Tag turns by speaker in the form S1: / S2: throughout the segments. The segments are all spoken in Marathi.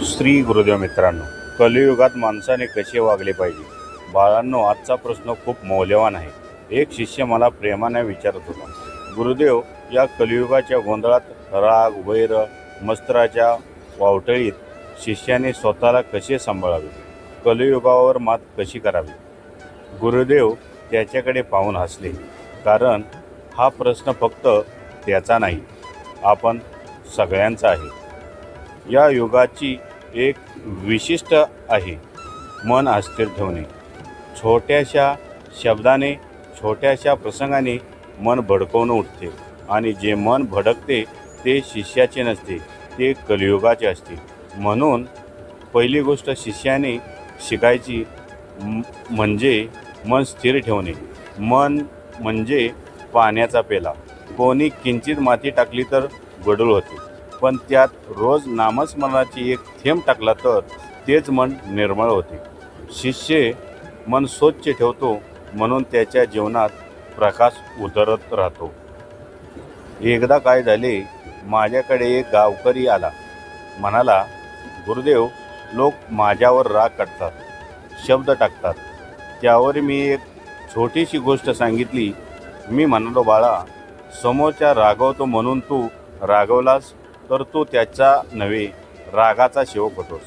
S1: श्री गुरुदेव मित्रांनो, कलियुगात माणसाने कसे वागले पाहिजे? बाळांनो, आजचा प्रश्न खूप मौल्यवान आहे. एक शिष्य मला प्रेमाने विचारत होता, गुरुदेव, या कलियुगाच्या गोंधळात राग, वैर, मत्सराच्या वावटळीत शिष्याने स्वतःला कसे सांभाळावे? कलियुगावर मात कशी करावी? गुरुदेव त्याच्याकडे पाहून हसले, कारण हा प्रश्न फक्त त्याचा नाही, आपण सगळ्यांचा आहे. या युगाची एक विशिष्ट आहे मन अस्थिर ठेवणे. छोट्याशा शब्दाने, छोट्याशा प्रसंगाने मन भडकवून उठते, आणि जे मन भडकते ते शिष्याचे नसते, ते कलियुगाचे असते. म्हणून पहिली गोष्ट शिष्याने शिकायची म्हणजे मन स्थिर ठेवणे. मन म्हणजे पाण्याचा पेला. कोणी किंचित माती टाकली तर गढूळ होते, पण त्यात रोज नामस्मरणाची एक थेंब टाकला तर तेच मन निर्मळ होते. शिष्य मन स्वच्छ ठेवतो, म्हणून त्याच्या जीवनात प्रकाश उतरत राहतो. एकदा काय झाले, माझ्याकडे एक गावकरी आला. म्हणाला, गुरुदेव, लोक माझ्यावर राग काढतात, शब्द टाकतात. त्यावर मी एक छोटीशी गोष्ट सांगितली. मी म्हणालो, बाळा, समोरच्या रागवतो म्हणून तू रागवलास तर तू त्याचा नव्हे, रागाचा सेवक होतोस.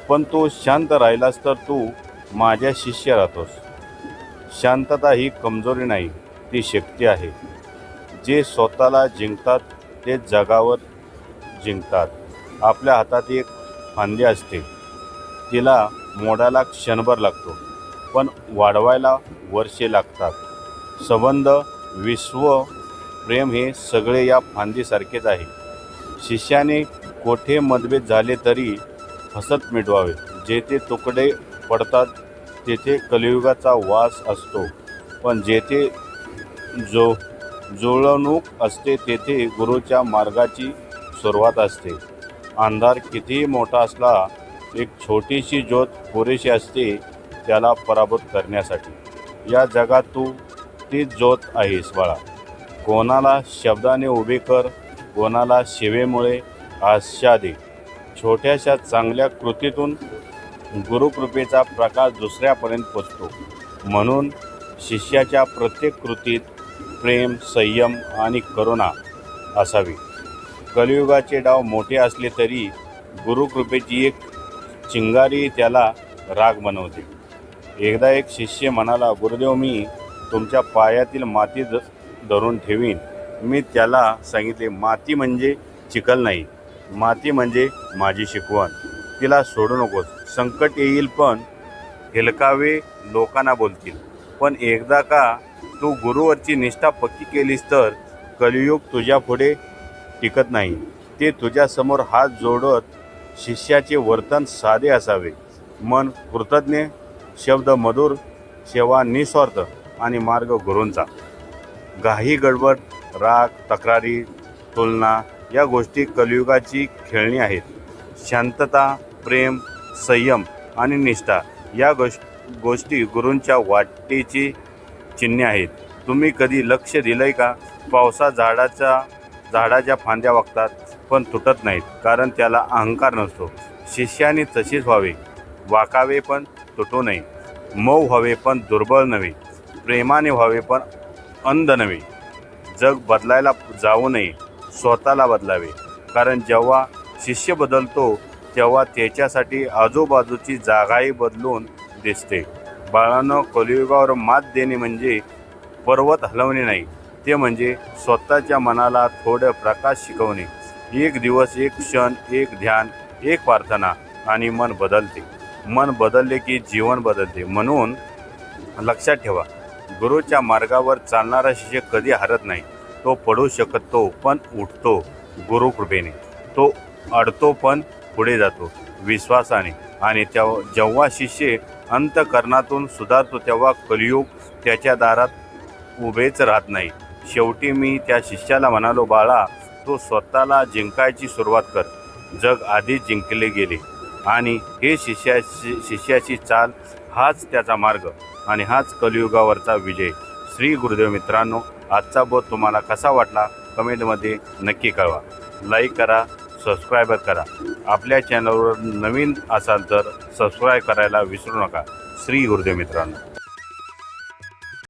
S1: पण तू शांत राहिलास तर तू माझ्या शिष्य राहतोस. शांतता ही कमजोरी नाही, ती शक्ती आहे. जे स्वतःला जिंकतात ते जगावर जिंकतात. आपल्या हातात एक फांदी असते, तिला मोडायला क्षणभर लागतो, पण वाढवायला वर्षे लागतात. संबंध, विश्व, प्रेम हे सगळे या फांदीसारखेच आहे. शिष्याने कोठे मतभेद झाले तरी हसत मिटवावे. जेथे तुकडे पडतात तेथे कलियुगाचा वास असतो, पण जेथे जुळवणूक असते तेथे गुरुच्या मार्गाची सुरुवात असते. अंधार कितीही मोठा असला, एक छोटीशी ज्योत पुरेशी असते त्याला पराभूत करण्यासाठी. या जगात तू तीच ज्योत आहेस बाळा. कोणाला शब्दाने उभे कर, कोणाला सेवेमुळे आशा दे. छोट्याशा चांगल्या कृतीतून गुरुकृपेचा प्रकाश दुसऱ्यापर्यंत पोचतो. म्हणून शिष्याच्या प्रत्येक कृतीत प्रेम, संयम आणि करुणा असावी. कलियुगाचे डाव मोठे असले तरी गुरुकृपेची एक चिंगारी त्याला राग बनवते. एकदा एक शिष्य म्हणाला, गुरुदेव, मी तुमच्या पायातील माती धरून ठेवीन. मी त्याला सांगितले, माती म्हणजे चिखल नाही, माती म्हणजे माझी शिकवण. तिला सोडू नकोस. संकट येईल पण हेलकावे लोकांना बोलतील, पण एकदा का तू गुरुवरची निष्ठा पक्की केलीस तर कलियुग तुझ्या पुढे टिकत नाही. ते तुझ्यासमोर हात जोडत. शिष्याचे वर्तन साधे असावे, मन कृतज्ञ, शब्द मधुर, सेवा निस्वार्थ आणि मार्ग गुरूंचा. घाई गडबड, राग, तक्रारी, तुलना या गोष्टी कलियुगाची खेळणी आहेत. शांतता, प्रेम, संयम आणि निष्ठा या गोष्टी गुरूंच्या वाटेची चिन्हे आहेत. तुम्ही कधी लक्ष दिलंय का? पावसात झाडाच्या फांद्या वागतात पण तुटत नाहीत, कारण त्याला अहंकार नसतो. शिष्याने तसेच व्हावे, वाकावे पण तुटू नये, मऊ व्हावे पण दुर्बळ नव्हे, प्रेमाने व्हावे पण अंध नव्हे. जग बदलायला जाऊ नये, स्वतःला बदलावे, कारण जेव्हा शिष्य बदलतो तेव्हा त्याच्यासाठी आजूबाजूची जागाही बदलून दिसते. बाळांनो, कलियुगावर मात देणे म्हणजे पर्वत हलवणे नाही, ते म्हणजे स्वतःच्या मनाला थोडं प्रकाश शिकवणे. एक दिवस, एक क्षण, एक ध्यान, एक प्रार्थना आणि मन बदलते. मन बदलले की जीवन बदलते. म्हणून लक्षात ठेवा, गुरुच्या मार्गावर चालणारा शिष्य कधी हरत नाही. तो पडू शकतो पण उठतो गुरुकृपेने. तो अडतो पण पुढे जातो विश्वासाने. आणि जेव्हा शिष्य अंतःकरणातून सुधारतो तेव्हा कलियुग त्याच्या दारात उभेच राहत नाही. शेवटी मी त्या शिष्याला म्हणालो, बाळा, तो स्वतःला जिंकायची सुरुवात कर. जग आधीच जिंकले गेले, आणि हे शिष्याची चाल, हाच त्याचा मार्ग आणि हाच कलियुगावरचा विजय. श्री गुरुदेव मित्रांनो, आजचा बोध तुम्हाला कसा वाटला कमेंटमध्ये नक्की कळवा. लाईक करा, सबस्क्रायबर करा. आपल्या चॅनलवर नवीन असाल तर सबस्क्राईब करायला विसरू नका. श्री गुरुदेव मित्रांनो.